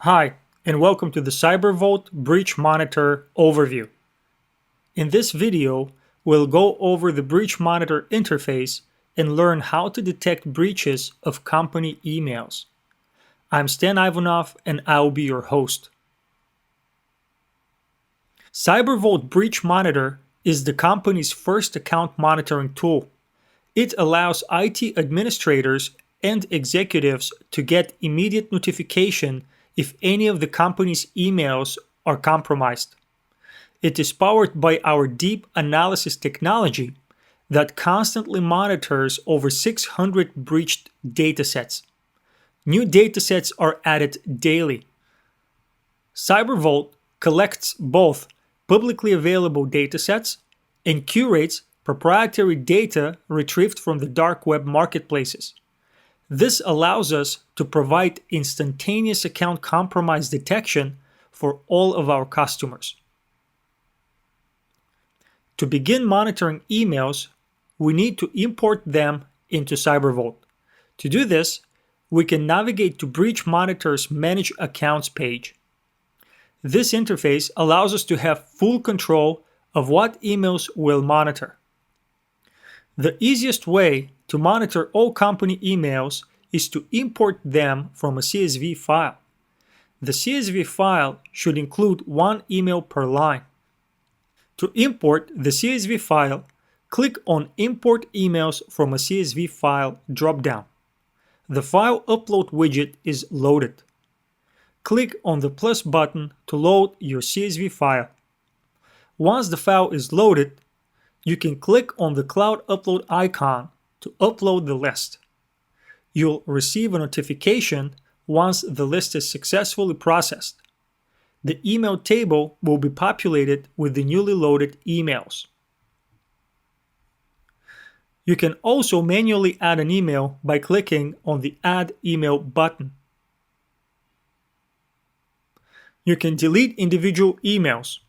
Hi, and welcome to the CyberVault Breach Monitor overview. In this video, we'll go over the Breach Monitor interface and learn how to detect breaches of company emails. I'm Stan Ivanov, and I'll be your host. CyberVault Breach Monitor is the company's first account monitoring tool. It allows IT administrators and executives to get immediate notification if any of the company's emails are compromised. It is powered by our deep analysis technology that constantly monitors over 600 breached datasets. New datasets are added daily. CyberVault collects both publicly available datasets and curates proprietary data retrieved from the dark web marketplaces. This allows us to provide instantaneous account compromise detection for all of our customers. To begin monitoring emails, we need to import them into CyberVault. To do this, we can navigate to Breach Monitor's Manage Accounts page. This interface allows us to have full control of what emails we'll monitor. The easiest way to monitor all company emails is to import them from a CSV file. The CSV file should include one email per line. To import the CSV file, click on Import Emails from a CSV File dropdown. The File Upload widget is loaded. Click on the plus button to load your CSV file. Once the file is loaded, you can click on the Cloud Upload icon to upload the list. You'll receive a notification once the list is successfully processed. The email table will be populated with the newly loaded emails. You can also manually add an email by clicking on the Add Email button. You can delete individual emails,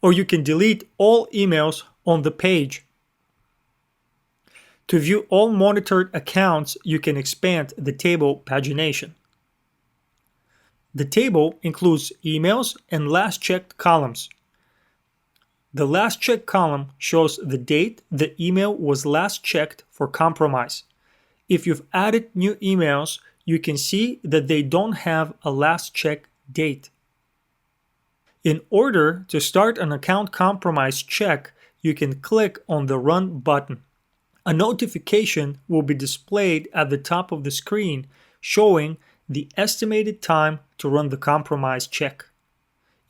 or you can delete all emails on the page. To view all monitored accounts, you can expand the table pagination. The table includes emails and last checked columns. The last checked column shows the date the email was last checked for compromise. If you've added new emails, you can see that they don't have a last check date. In order to start an account compromise check, you can click on the Run button. A notification will be displayed at the top of the screen showing the estimated time to run the compromise check.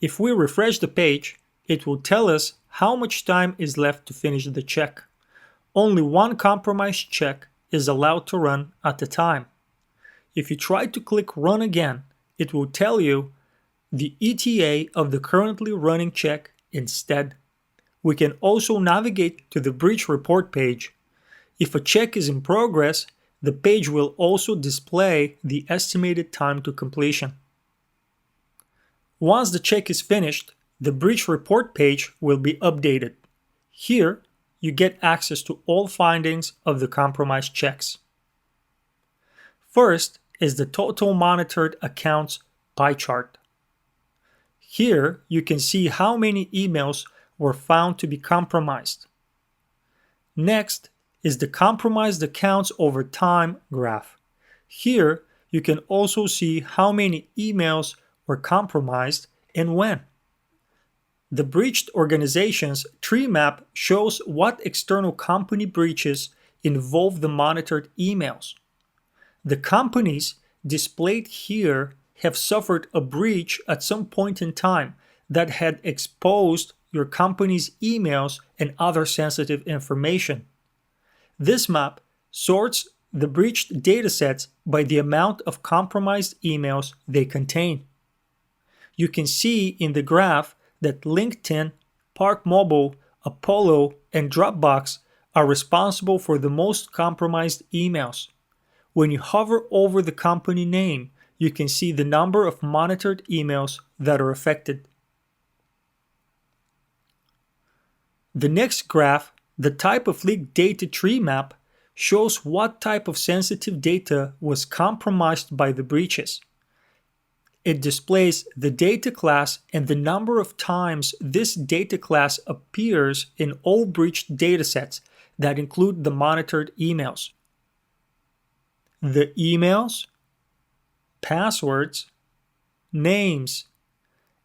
If we refresh the page, it will tell us how much time is left to finish the check. Only one compromise check is allowed to run at a time. If you try to click Run again, it will tell you the ETA of the currently running check instead. We can also navigate to the breach report page. If a check is in progress, the page will also display the estimated time to completion. Once the check is finished, the breach report page will be updated. Here, you get access to all findings of the compromised checks. First is the total monitored accounts pie chart. Here, you can see how many emails were found to be compromised. Next is the compromised accounts over time graph. Here, you can also see how many emails were compromised and when. The breached organization's tree map shows what external company breaches involve the monitored emails. The companies displayed here have suffered a breach at some point in time that had exposed your company's emails and other sensitive information. This map sorts the breached datasets by the amount of compromised emails they contain. You can see in the graph that LinkedIn, ParkMobile, Apollo, and Dropbox are responsible for the most compromised emails. When you hover over the company name, you can see the number of monitored emails that are affected. The next graph, the type of leak data tree map, shows what type of sensitive data was compromised by the breaches. It displays the data class and the number of times this data class appears in all breached datasets that include the monitored emails. The emails, passwords, names,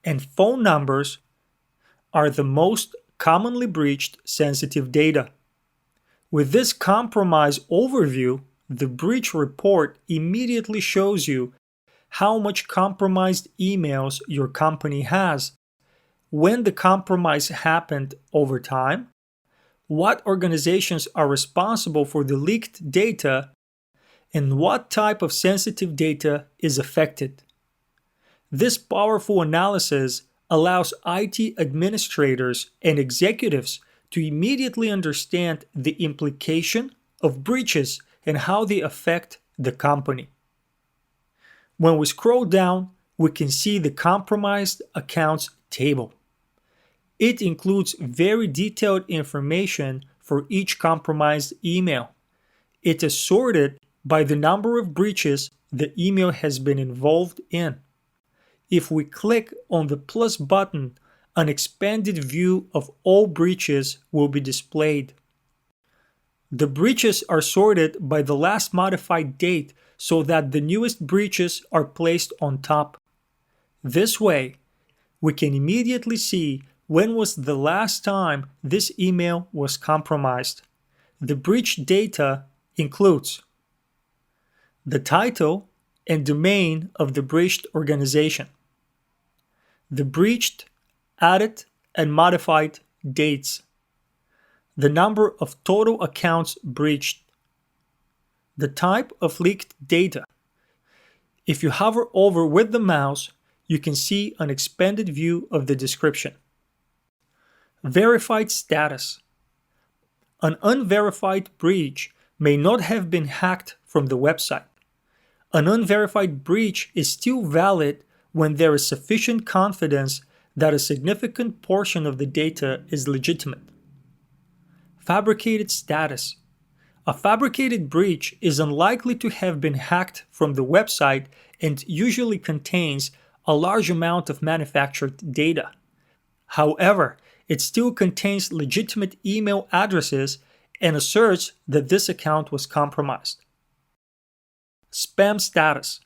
and phone numbers are the most commonly breached sensitive data. With this compromise overview, the breach report immediately shows you how much compromised emails your company has, when the compromise happened over time, what organizations are responsible for the leaked data, and what type of sensitive data is affected. This powerful analysis allows IT administrators and executives to immediately understand the implication of breaches and how they affect the company. When we scroll down, we can see the compromised accounts table. It includes very detailed information for each compromised email. It is sorted by the number of breaches the email has been involved in. If we click on the plus button, an expanded view of all breaches will be displayed. The breaches are sorted by the last modified date so that the newest breaches are placed on top. This way, we can immediately see when was the last time this email was compromised. The breach data includes the title and domain of the breached organization, the breached, added, and modified dates, the number of total accounts breached, the type of leaked data. If you hover over with the mouse, you can see an expanded view of the description. Verified status. An unverified breach may not have been hacked from the website. An unverified breach is still valid when there is sufficient confidence that a significant portion of the data is legitimate. Fabricated status. A fabricated breach is unlikely to have been hacked from the website and usually contains a large amount of manufactured data. However, it still contains legitimate email addresses and asserts that this account was compromised. Spam status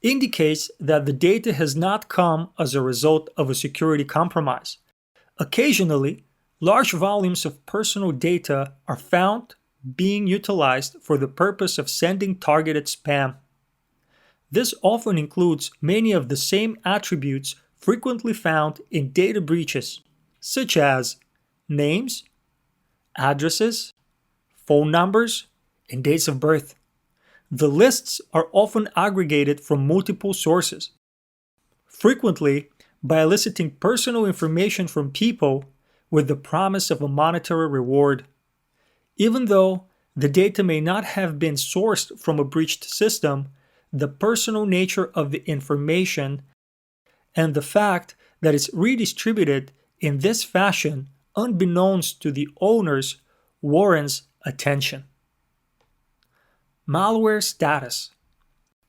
indicates that the data has not come as a result of a security compromise. Occasionally, large volumes of personal data are found being utilized for the purpose of sending targeted spam. This often includes many of the same attributes frequently found in data breaches, such as names, addresses, phone numbers, and dates of birth. The lists are often aggregated from multiple sources, frequently by eliciting personal information from people with the promise of a monetary reward. Even though the data may not have been sourced from a breached system, the personal nature of the information and the fact that it's redistributed in this fashion unbeknownst to the owners warrants attention. Malware status.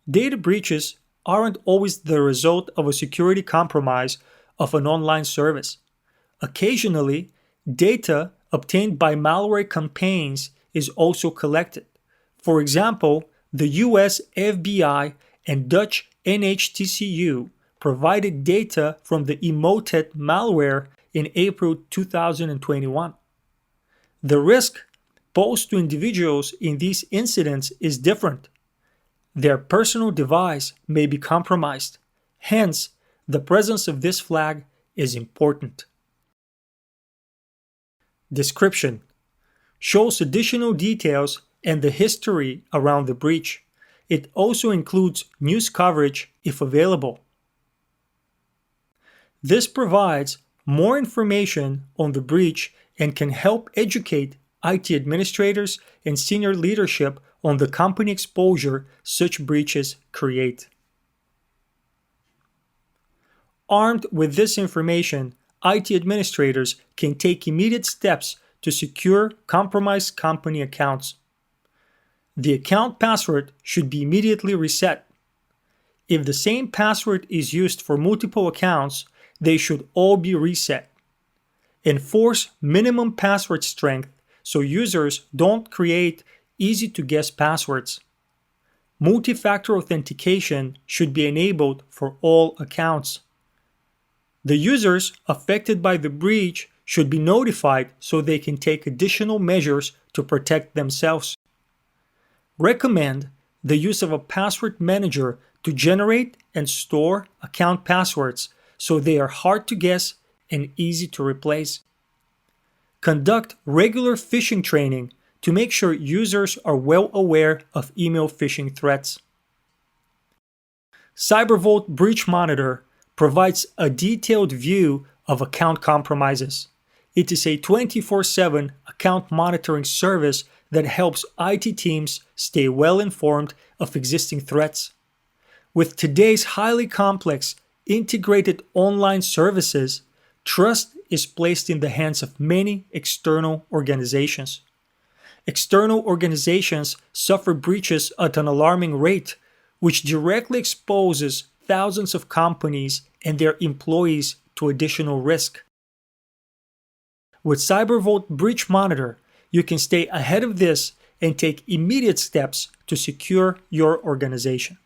Data breaches aren't always the result of a security compromise of an online service. Occasionally, data obtained by malware campaigns is also collected. For example, the US FBI and Dutch NHTCU provided data from the Emotet malware in April 2021. The risk posed to individuals in these incidents is different. Their personal device may be compromised. Hence, the presence of this flag is important. Description shows additional details and the history around the breach. It also includes news coverage if available. This provides more information on the breach and can help educate IT administrators and senior leadership on the company exposure such breaches create. Armed with this information, IT administrators can take immediate steps to secure compromised company accounts. the account password should be immediately reset. If the same password is used for multiple accounts, they should all be reset. Enforce minimum password strength so users don't create easy-to-guess passwords. Multi-factor authentication should be enabled for all accounts. The users affected by the breach should be notified so they can take additional measures to protect themselves. Recommend the use of a password manager to generate and store account passwords so they are hard to guess and easy to replace. Conduct regular phishing training to make sure users are well aware of email phishing threats. CyberVault Breach Monitor provides a detailed view of account compromises. It is a 24/7 account monitoring service that helps IT teams stay well informed of existing threats. With today's highly complex, integrated online services, trust is placed in the hands of many external organizations. External organizations suffer breaches at an alarming rate, which directly exposes thousands of companies and their employees to additional risk. With CyberVault Breach Monitor, you can stay ahead of this and take immediate steps to secure your organization.